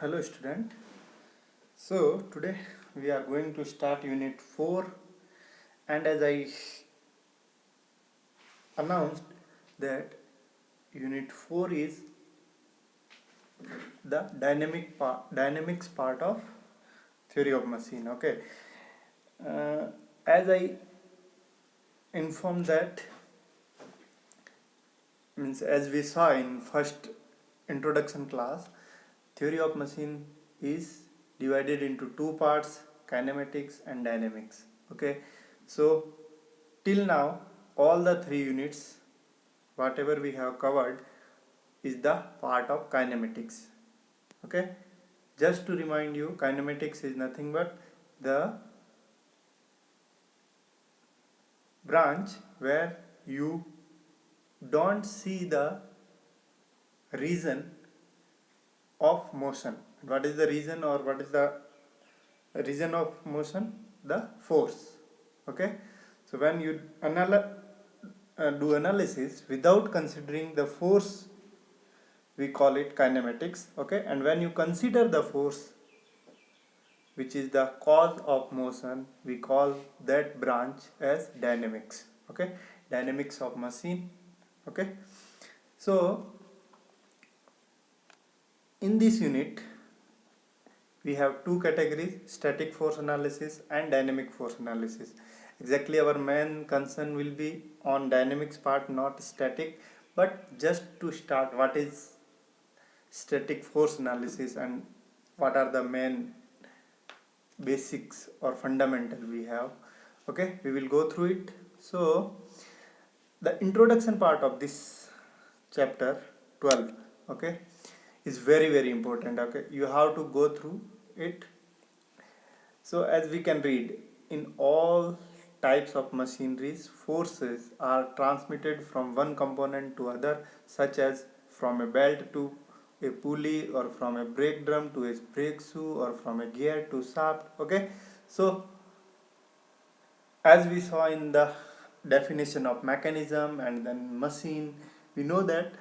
Hello student. So today we are going to start unit 4, and as I announced that unit 4 is the dynamics part of theory of machine. Okay. As I informed that means as we saw in first introduction class, theory of machine is divided into two parts, kinematics and dynamics. Okay, so till now all the three units whatever we have covered is the part of kinematics. Okay, just to remind you, kinematics is nothing but the branch where you don't see the reason of motion. What is the reason, or what is the reason of motion? The force. Okay, so when you do analysis without considering the force, we call it kinematics. Okay, and when you consider the force, which is the cause of motion, we call that branch as dynamics. Okay, dynamics of machine. Okay, so in this unit we have two categories: static force analysis and dynamic force analysis. Exactly, our main concern will be on dynamics part, not static. But just to start, what is static force analysis and what are the main basics or fundamental we have? Okay, we will go through it. So the introduction part of this chapter 12, okay, is very important. Okay, you have to go through it. So as we can read, in all types of machineries, forces are transmitted from one component to other, such as from a belt to a pulley, or from a brake drum to a brake shoe, or from a gear to shaft. Okay, so as we saw in the definition of mechanism and then machine, we know that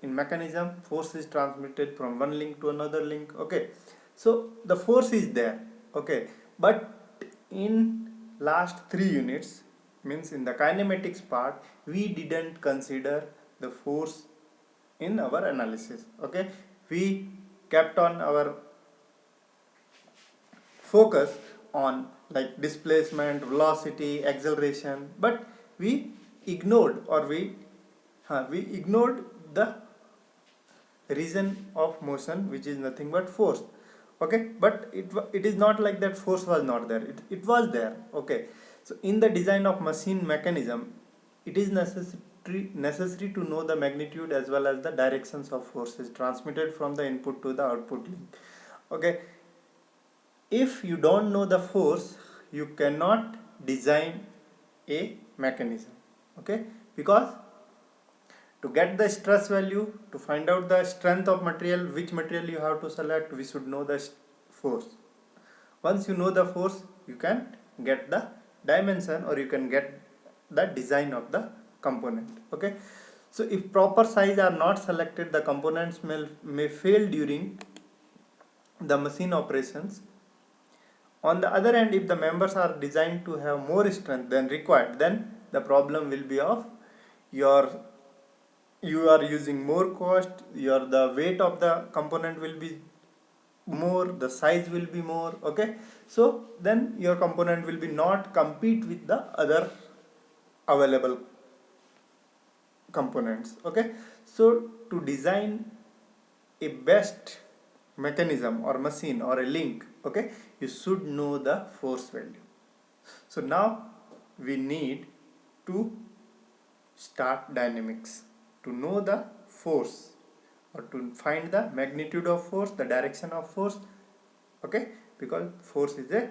in mechanism force is transmitted from one link to another link. Okay, so the force is there. Okay, but in last three units, means in the kinematics part, we didn't consider the force in our analysis. Okay, we kept on our focus on like displacement, velocity, acceleration, but we ignored, or we ignored the reason of motion, which is nothing but force. Okay, but it is not like that force was not there. It was there. Okay, so in the design of machine mechanism, it is necessary to know the magnitude as well as the directions of forces transmitted from the input to the output link. Okay, if you don't know the force, you cannot design a mechanism. Okay, because to get the stress value, to find out the strength of material, which material you have to select, we should know the force. Once you know the force, you can get the dimension, or you can get the design of the component. Okay, so if proper size are not selected, the components may fail during the machine operations. On the other hand, if the members are designed to have more strength than required, then the problem will be of your you are using more cost, the weight of the component will be more, the size will be more. Okay, so then your component will be not compete with the other available components. Okay, so to design a best mechanism or machine or a link, okay, you should know the force value. So now we need to start dynamics. To know the force, or to find the magnitude of force, the direction of force. Okay, because force is a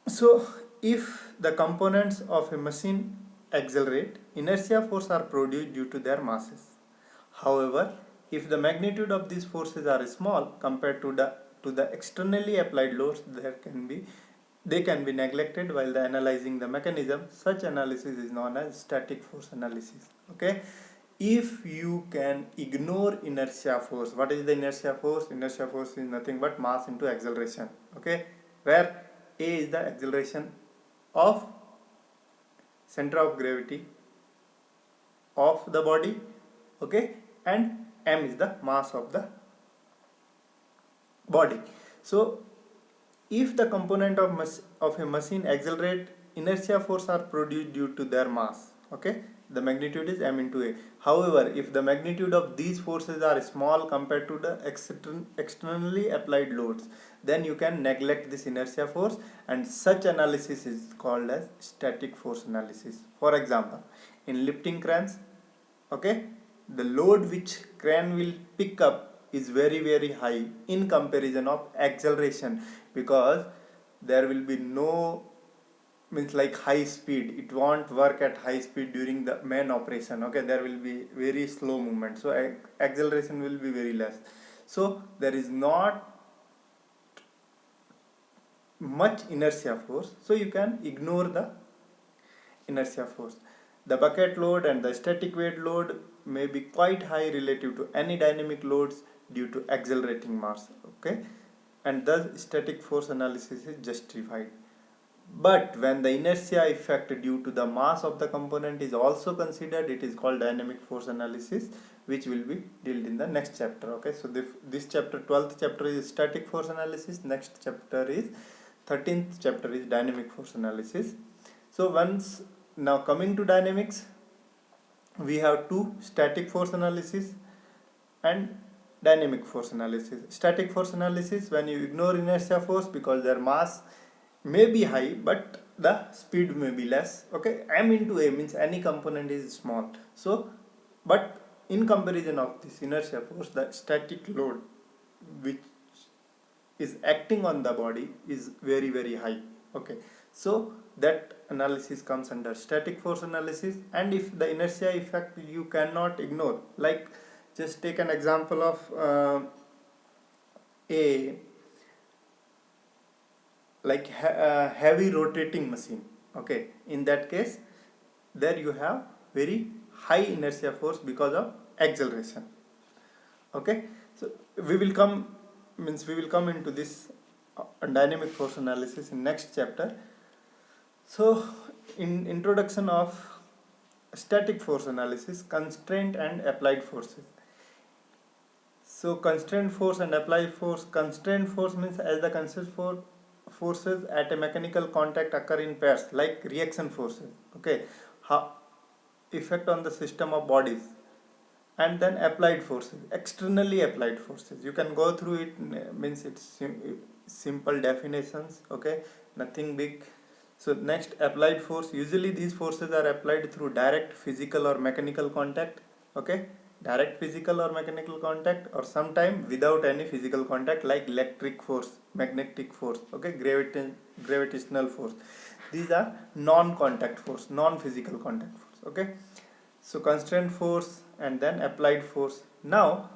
so if the components of a machine accelerate, inertia force are produced due to their masses. However, if the magnitude of these forces are small compared to the externally applied loads, they can be neglected while analyzing the mechanism. Such analysis is known as static force analysis. Okay, if you can ignore inertia force. What is the inertia force? Inertia force is nothing but mass into acceleration, okay, where A is the acceleration of center of gravity of the body, okay, and m is the mass of the body. So if the component of a machine accelerate, inertia force are produced due to their mass, okay, the magnitude is m into a. However, if the magnitude of these forces are small compared to the externally applied loads, then you can neglect this inertia force, and such analysis is called as static force analysis. For example, in lifting cranes, okay, the load which crane will pick up is very high in comparison of acceleration, because there will be no, means like high speed, it won't work at high speed during the main operation, okay, there will be very slow movement, so acceleration will be very less, so there is not much inertia force, so you can ignore the inertia force. The bucket load and the static weight load may be quite high relative to any dynamic loads due to accelerating mass, okay, and thus static force analysis is justified. But when the inertia effect due to the mass of the component is also considered, it is called dynamic force analysis, which will be dealt in the next chapter, okay. So this chapter, 12th chapter, is static force analysis, next chapter is 13th chapter is dynamic force analysis. So once, now coming to dynamics, we have two: static force analysis and dynamic force analysis. Static force analysis, when you ignore inertia force because their mass may be high but the speed may be less, okay, m into a means any component is small, so but in comparison of this inertia force, the static load which is acting on the body is very high, okay, so that analysis comes under static force analysis. And if the inertia effect you cannot ignore, like just take an example of a like heavy rotating machine, okay, in that case there you have very high inertia force because of acceleration, okay. So we will come into this dynamic force analysis in next chapter. So in introduction of static force analysis, constraint and applied forces. So constraint force and applied force. Constraint force means as the constraint forces at a mechanical contact occur in pairs, like reaction forces, okay, how effect on the system of bodies. And then applied forces, externally applied forces, you can go through it, means it's simple definitions, okay, nothing big. So next, applied force, usually these forces are applied through direct physical or mechanical contact, okay, direct physical or mechanical contact, or sometime without any physical contact, like electric force, magnetic force, okay, gravitational force. These are non-contact force, non-physical contact force, okay. So constraint force and then applied force. Now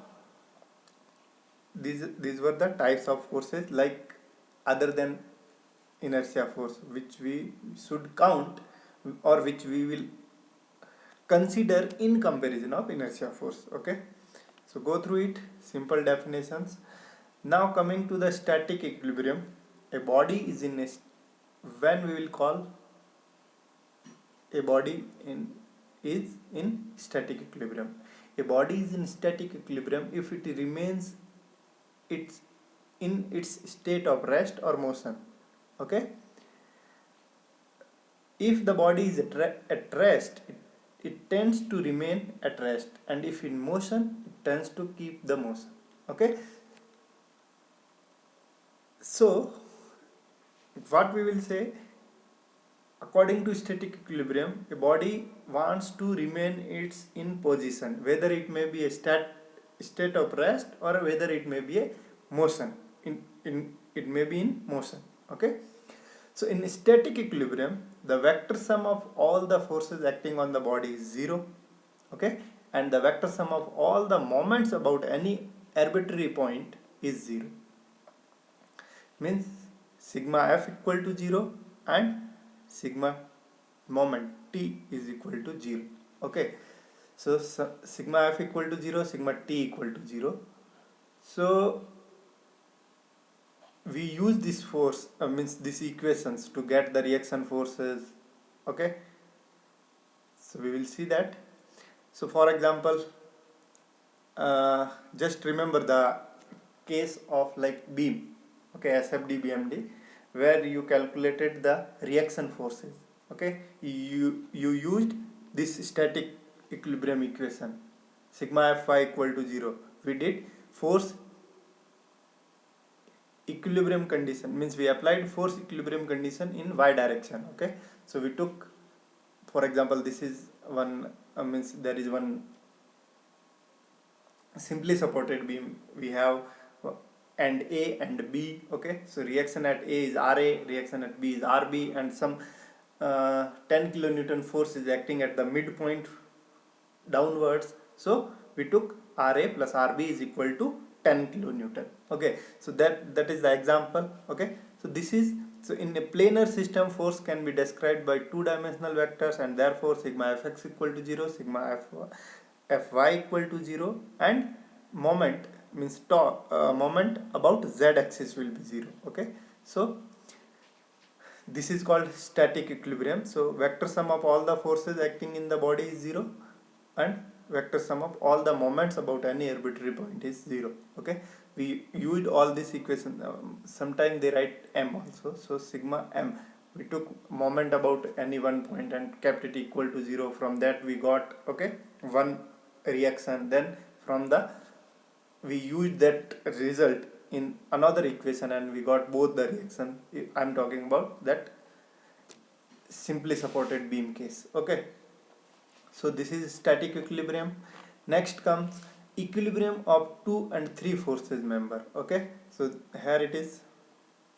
these were the types of forces, like other than inertia force, which we should count or which we will consider in comparison of inertia force, okay. So go through it, simple definitions. Now coming to the static equilibrium, a body is in a, when we will call a body is in static equilibrium. A body is in static equilibrium if it remains its in its state of rest or motion, okay. If the body is at rest, it tends to remain at rest, and if in motion, it tends to keep the motion, okay. So what we will say, according to static equilibrium, a body wants to remain its in position, whether it may be a state of rest or whether it may be a motion. It may be in motion, okay. So in static equilibrium, the vector sum of all the forces acting on the body is 0, okay, and the vector sum of all the moments about any arbitrary point is 0. Means sigma f equal to 0 and sigma moment t is equal to 0, okay. So sigma F equal to 0, sigma T equal to 0. So we use this force, means these equations to get the reaction forces. Okay, so we will see that. So for example, just remember the case of like beam, okay, SFD BMD, where you calculated the reaction forces. Okay, you used this static equilibrium equation, sigma Fy equal to 0. We did force equilibrium condition, means we applied force equilibrium condition in y direction. Okay, so we took, for example, this is one, means there is one simply supported beam, we have and A and B. Okay, so reaction at A is Ra, reaction at B is Rb, and some 10 kilonewton force is acting at the midpoint downwards. So we took Ra plus Rb is equal to 10 kilonewton. Okay, so that is the example. Okay, so this is, so in a planar system, force can be described by two-dimensional vectors, and therefore sigma Fx equal to 0, sigma Fy equal to 0, and moment, means moment about z axis will be 0. Okay, so this is called static equilibrium. So vector sum of all the forces acting in the body is 0, and vector sum of all the moments about any arbitrary point is 0. Okay, we used all these equations. Sometimes they write m also, so sigma m, we took moment about any one point and kept it equal to 0. From that we got, okay, one reaction. Then from the, we used that result in another equation and we got both the reaction. I'm talking about that simply supported beam case. Okay, so this is static equilibrium. Next comes equilibrium of 2 and 3 forces member. Okay, so here it is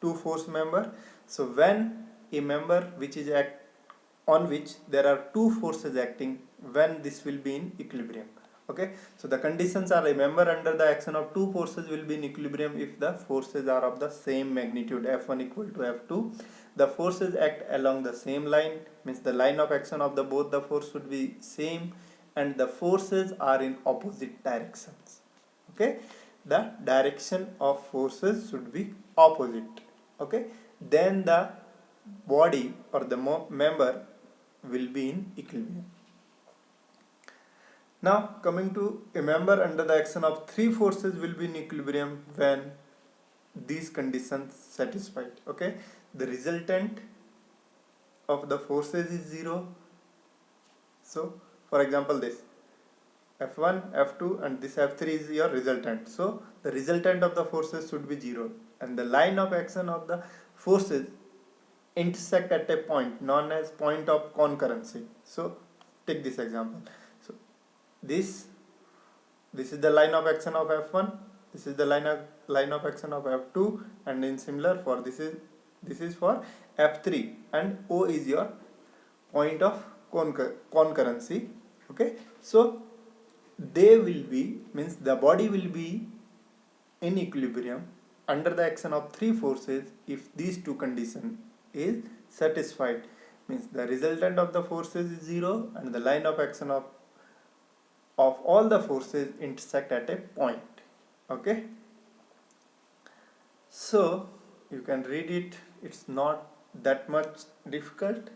2 force member. So when a member which is on which there are 2 forces acting, when this will be in equilibrium. Okay, so the conditions are, a member under the action of 2 forces will be in equilibrium if the forces are of the same magnitude, F1 equal to F2. The forces act along the same line, means the line of action of the both the force should be same, and the forces are in opposite directions. Okay, the direction of forces should be opposite. Okay, then the body or the member will be in equilibrium. Now coming to a member under the action of 3 forces will be in equilibrium when these conditions satisfied. Okay, the resultant of the forces is 0. So for example, this F1, F2 and this F3 is your resultant. So the resultant of the forces should be 0, and the line of action of the forces intersect at a point known as point of concurrency. So take this example. So this is the line of action of F1, this is the line of action of F2, and in similar for this is for F3, and O is your point of concurrency. Okay, so they will be, means the body will be in equilibrium under the action of 3 forces if these two conditions is satisfied, means the resultant of the forces is 0 and the line of action of all the forces intersect at a point. Okay, so you can read it, it's not that much difficult,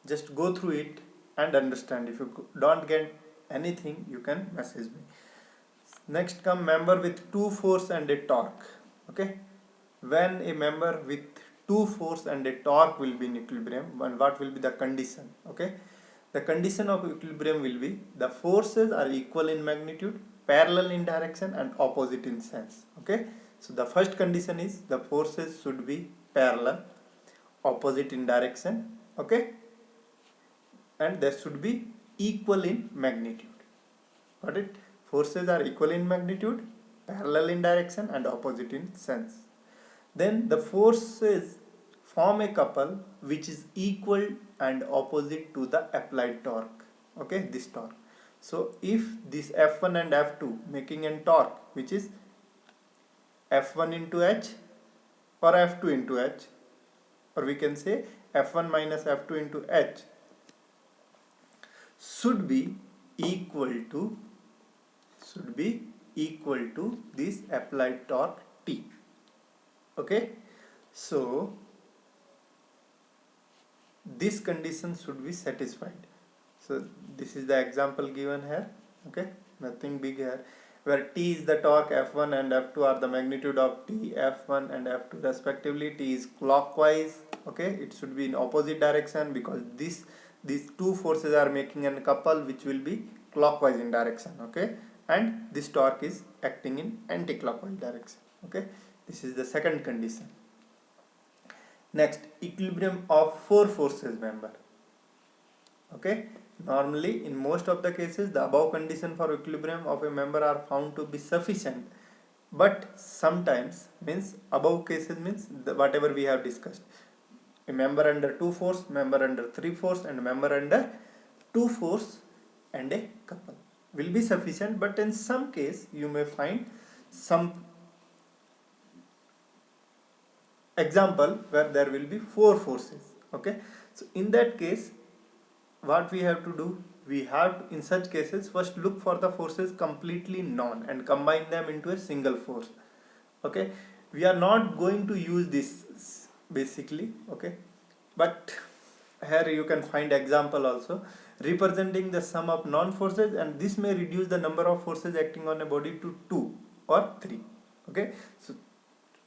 just go through it and understand. If you don't get anything, you can message me. Next come member with 2 force and a torque. Okay, when a member with 2 force and a torque will be in equilibrium, and what will be the condition? Okay, the condition of equilibrium will be the forces are equal in magnitude, parallel in direction and opposite in sense. Okay, so the first condition is the forces should be parallel, opposite in direction. Okay, and they should be equal in magnitude. Got it? Forces are equal in magnitude, parallel in direction and opposite in sense. Then the forces form a couple which is equal and opposite to the applied torque. Okay, this torque. So if this F1 and F2 making a torque which is F1 into H or F2 into H, or we can say F1 minus F2 into H, should be equal to this applied torque T. Okay, so this condition should be satisfied. So this is the example given here. Okay, nothing big here, where T is the torque, F1 and F2 are the magnitude of T, F1 and F2 respectively. T is clockwise. Okay, it should be in opposite direction because these two forces are making a couple which will be clockwise in direction. Okay, and this torque is acting in anti-clockwise direction. Okay, this is the second condition. Next, equilibrium of four forces member. Okay, normally in most of the cases the above condition for equilibrium of a member are found to be sufficient, but sometimes means above cases means whatever we have discussed, a member under 2 force, member under 3 force and member under 2 force and a couple will be sufficient, but in some case you may find some example where there will be 4 forces. Okay, so in that case what we have to do, we have to, in such cases, first look for the forces completely non and combine them into a single force. Okay, we are not going to use this basically. Okay, but here you can find example also representing the sum of non forces, and this may reduce the number of forces acting on a body to 2 or 3. Okay, so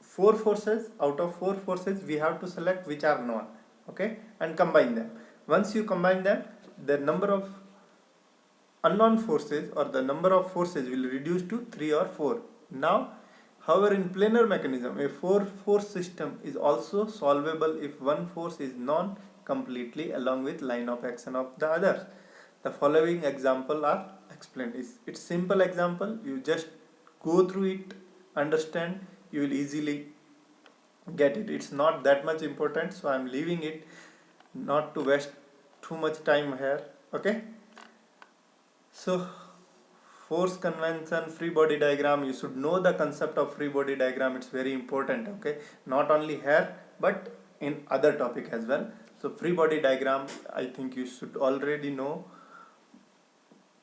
4 forces, out of 4 forces we have to select which are non. Okay, and combine them. Once you combine them, the number of unknown forces or the number of forces will reduce to 3 or 4. Now, however, in planar mechanism, a 4-force system is also solvable if one force is non completely along with line of action of the others. The following example are explained. It's simple example. You just go through it, understand. You will easily get it. It's not that much important, so I'm leaving it not to waste too much time here. Okay, so force convention, free body diagram, you should know the concept of free body diagram. It's very important. Okay, not only here but in other topic as well. So free body diagram I think you should already know,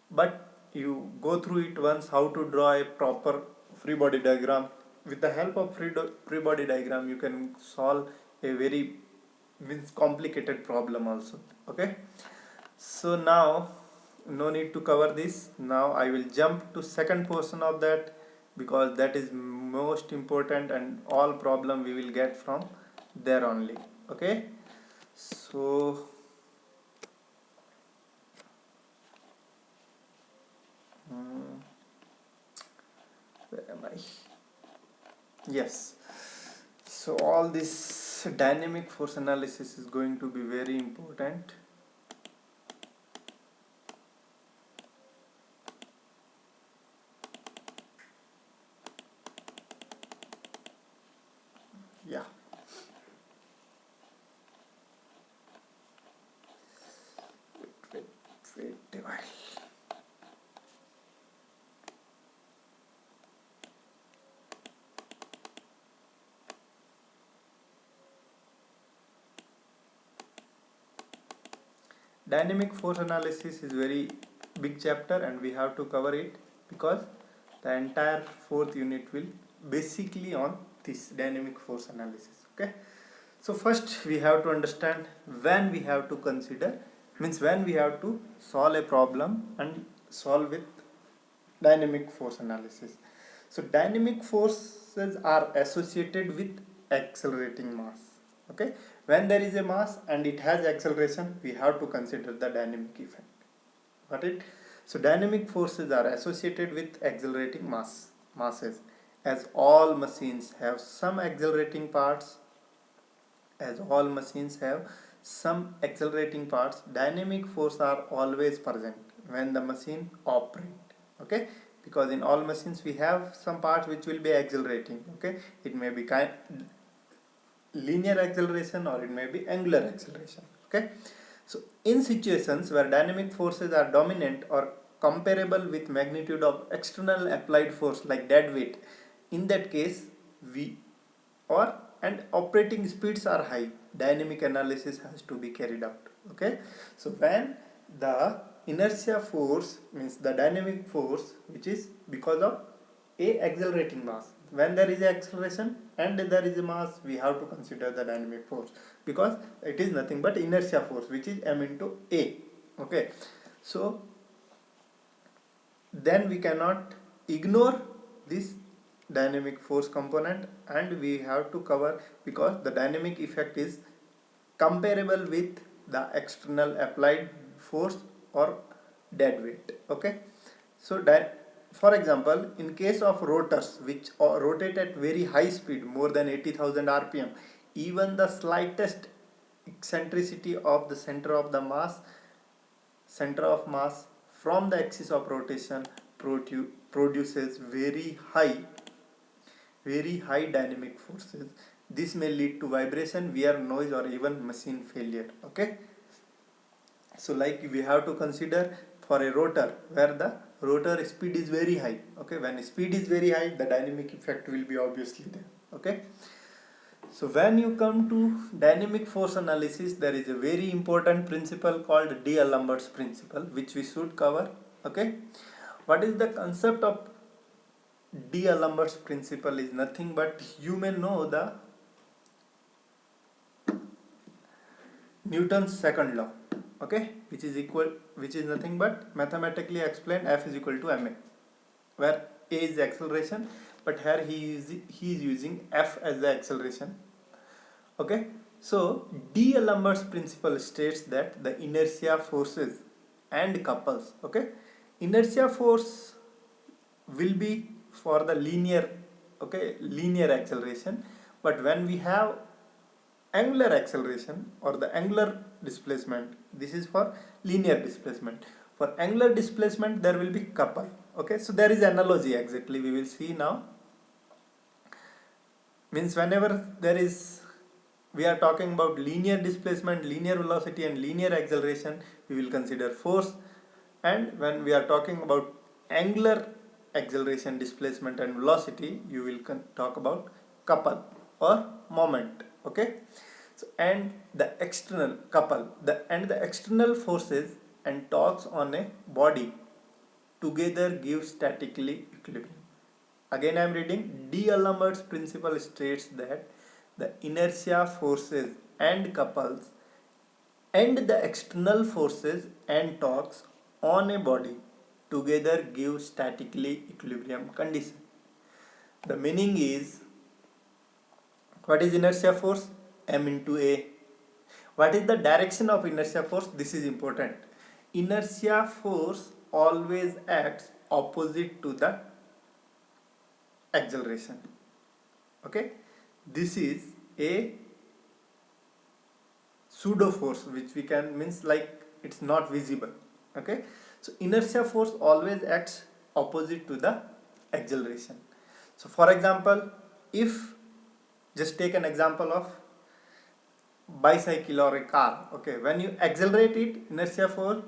but you go through it once, how to draw a proper free body diagram. With the help of free body diagram you can solve a very complicated problem also. Okay, so now no need to cover this. Now I will jump to second portion of that, because that is most important and all problem we will get from there only. Okay, so where am I? Yes, so all this dynamic force analysis is going to be very important. Yeah, wait a while. Dynamic force analysis is very big chapter and we have to cover it, because the entire fourth unit will basically on this dynamic force analysis. Okay, so first we have to understand when we have to consider, means when we have to solve a problem and solve with dynamic force analysis. So dynamic forces are associated with accelerating mass. Okay, when there is a mass and it has acceleration, we have to consider the dynamic effect. Got it? So dynamic forces are associated with accelerating masses. As all machines have some accelerating parts, dynamic force are always present when the machine operates. Okay, because in all machines we have some parts which will be accelerating. Okay, it may be linear acceleration or it may be angular acceleration. Okay, so in situations where dynamic forces are dominant or comparable with magnitude of external applied force like dead weight, in that case and operating speeds are high, dynamic analysis has to be carried out. Okay, so when the inertia force means the dynamic force which is because of a accelerating mass. When there is acceleration and there is a mass, we have to consider the dynamic force, because it is nothing but inertia force which is m into a. Okay, so then we cannot ignore this dynamic force component, and we have to cover, because the dynamic effect is comparable with the external applied force or dead weight. Okay, so for example, in case of rotors which rotate at very high speed, more than 80,000 rpm, even the slightest eccentricity of the center of mass from the axis of rotation produces very high dynamic forces. This may lead to vibration, wear, noise, or even machine failure. Okay, so like we have to consider for a rotor where the rotor speed is very high. Okay, when speed is very high, the dynamic effect will be obviously there. Okay, so when you come to dynamic force analysis, there is a very important principle called D'Alembert's principle, which we should cover. Okay, what is the concept of D'Alembert's principle? Is nothing but, you may know the Newton's second law. Okay, which is nothing but mathematically explained, F is equal to ma, where a is the acceleration, but here he is using F as the acceleration. Okay, so D'Alembert's principle states that the inertia forces and couples. Okay, inertia force will be for the linear acceleration, but when we have angular acceleration or the angular displacement, this is for linear displacement. For angular displacement there will be couple. Okay, so there is analogy exactly we will see now. Means whenever we are talking about linear displacement, linear velocity and linear acceleration, we will consider force, and when we are talking about angular acceleration, displacement and velocity, you will talk about couple or moment. Okay, so and the external forces and torques on a body together give statically equilibrium. Again I am reading. D'Alembert's principle states that the inertia forces and couples and the external forces and torques on a body together give statically equilibrium condition. The meaning is, what is inertia force? M into A. What is the direction of inertia force? This is important. Inertia force always acts opposite to the acceleration. Okay, this is a pseudo force which we can means like it's not visible. Okay, so inertia force always acts opposite to the acceleration. So for example, if just take an example of bicycle or a car. Okay, when you accelerate it, inertia force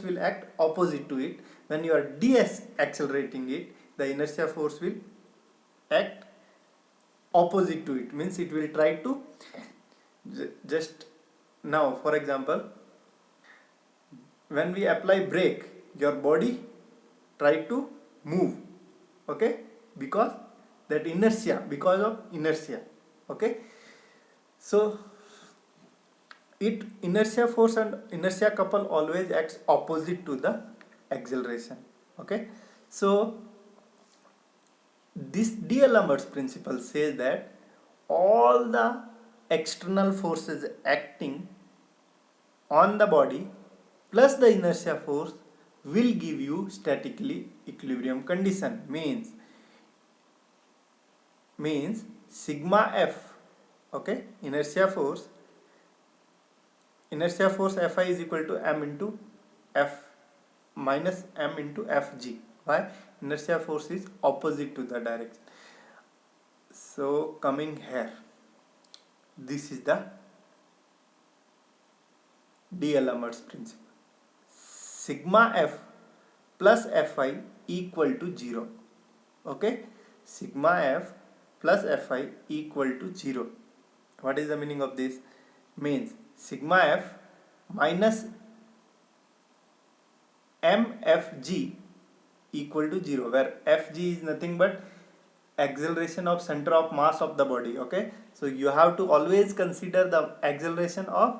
will act opposite to it. When you are deaccelerating it, the inertia force will act opposite to it, means it will try to just now for example, when we apply brake, your body try to move. Okay, because of inertia. Okay, so inertia force and inertia couple always acts opposite to the acceleration. Okay, so this D'Alembert's principle says that all the external forces acting on the body plus the inertia force will give you statically equilibrium condition. Means sigma F. Okay, inertia force Fi is equal to m into F minus m into Fg. Why? Inertia force is opposite to the direction. So coming here, this is the D'Alembert's principle. Sigma F plus Fi equal to 0. Okay, sigma F plus Fi equal to 0. What is the meaning of this? Means sigma F minus mfg equal to 0, where fg is nothing but acceleration of center of mass of the body. Okay, so you have to always consider the acceleration of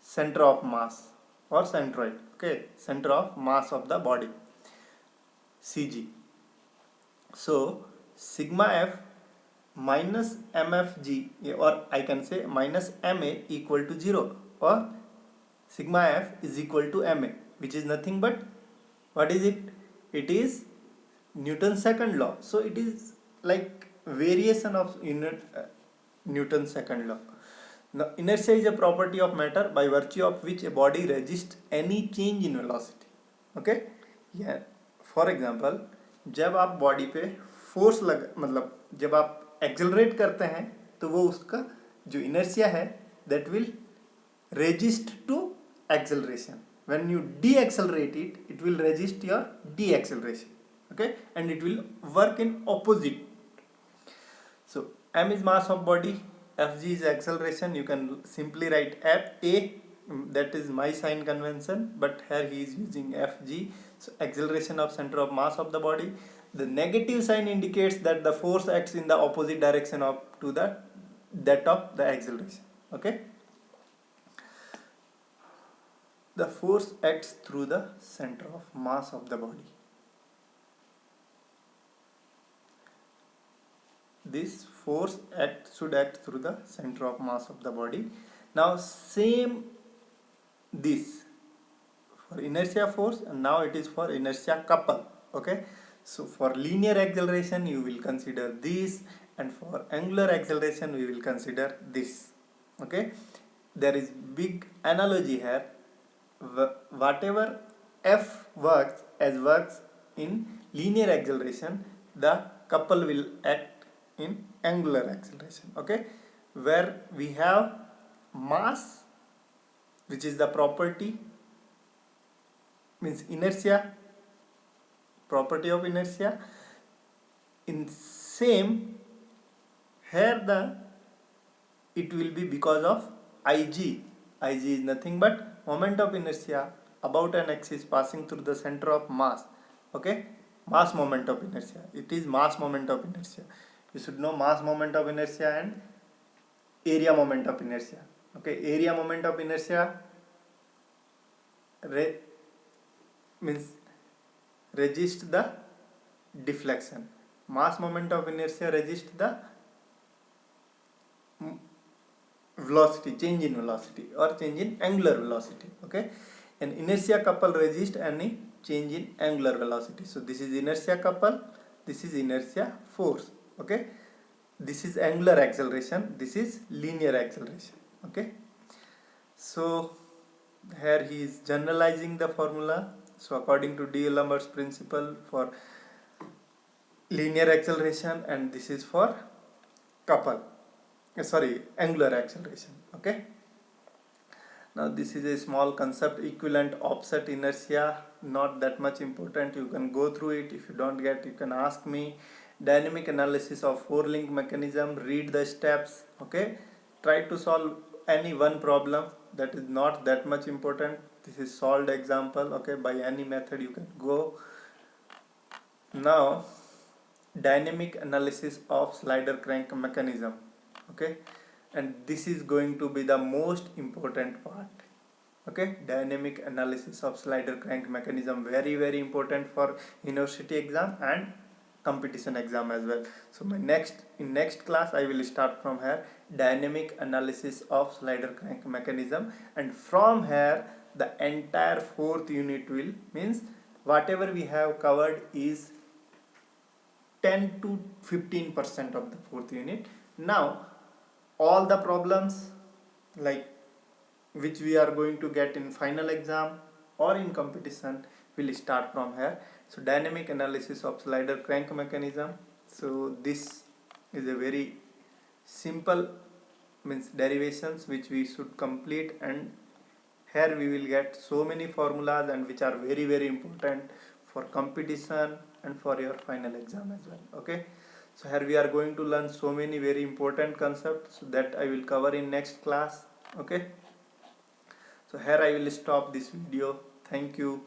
center of mass or centroid. Okay, center of mass of the body, cg. So sigma f minus mfg, or I can say minus ma, equal to 0, or sigma f is equal to ma, which is nothing but, what is it? It is Newton's second law. So it is like variation of Newton's second law. Now, inertia is a property of matter by virtue of which a body resists any change in velocity. Okay, yeah. For example, जब आप body पे force मतलब जब आप accelerate करते हैं तो वो उसका जो इनर्शिया है that will resist to acceleration. When you de-accelerate it, it will resist your de-acceleration. Okay, and it will work in opposite. So m is mass of body, fg is acceleration. You can simply write fa, that is my sign convention, but here he is using fg. So acceleration of center of mass of the body. The negative sign indicates that the force acts in the opposite direction of to that of the acceleration. Okay, the force acts through the center of mass of the body. This force should act through the center of mass of the body. Now same this for inertia force, and now it is for inertia couple. Okay, so for linear acceleration you will consider this, and for angular acceleration we will consider this. Okay, there is big analogy here. Whatever f works in linear acceleration, the couple will act in angular acceleration. Okay, where we have mass, which is the property, means inertia, property of inertia. In same here it will be because of ig. Ig is nothing but moment of inertia about an axis passing through the center of mass. Okay, mass moment of inertia. It is mass moment of inertia. You should know mass moment of inertia and area moment of inertia. Okay, area moment of inertia means resist the deflection. Mass moment of inertia resist the velocity, change in velocity or change in angular velocity. Okay, and inertia couple resist any change in angular velocity. So this is inertia couple, this is inertia force. Okay, this is angular acceleration, this is linear acceleration. Okay, so here he is generalizing the formula. So according to D'Alembert's principle for linear acceleration, and this is for angular acceleration. Okay, now this is a small concept, equivalent offset inertia, not that much important. You can go through it. If you don't get, you can ask me. Dynamic analysis of four link mechanism, read the steps. Okay, try to solve any one problem, that is not that much important. This is solved example. Okay, by any method you can go. Now dynamic analysis of slider crank mechanism. Okay, and this is going to be the most important part. Okay, dynamic analysis of slider crank mechanism, very important for university exam and competition exam as well. So in next class I will start from here, dynamic analysis of slider crank mechanism, and from here the entire fourth unit will, means whatever we have covered is 10 to 15% of the fourth unit. Now all the problems like which we are going to get in final exam or in competition will start from here. So dynamic analysis of slider crank mechanism. So this is a very simple, means derivations which we should complete, and here we will get so many formulas and which are very important for competition and for your final exam as well. Okay, so here we are going to learn so many very important concepts that I will cover in next class. Okay, so here I will stop this video. Thank you.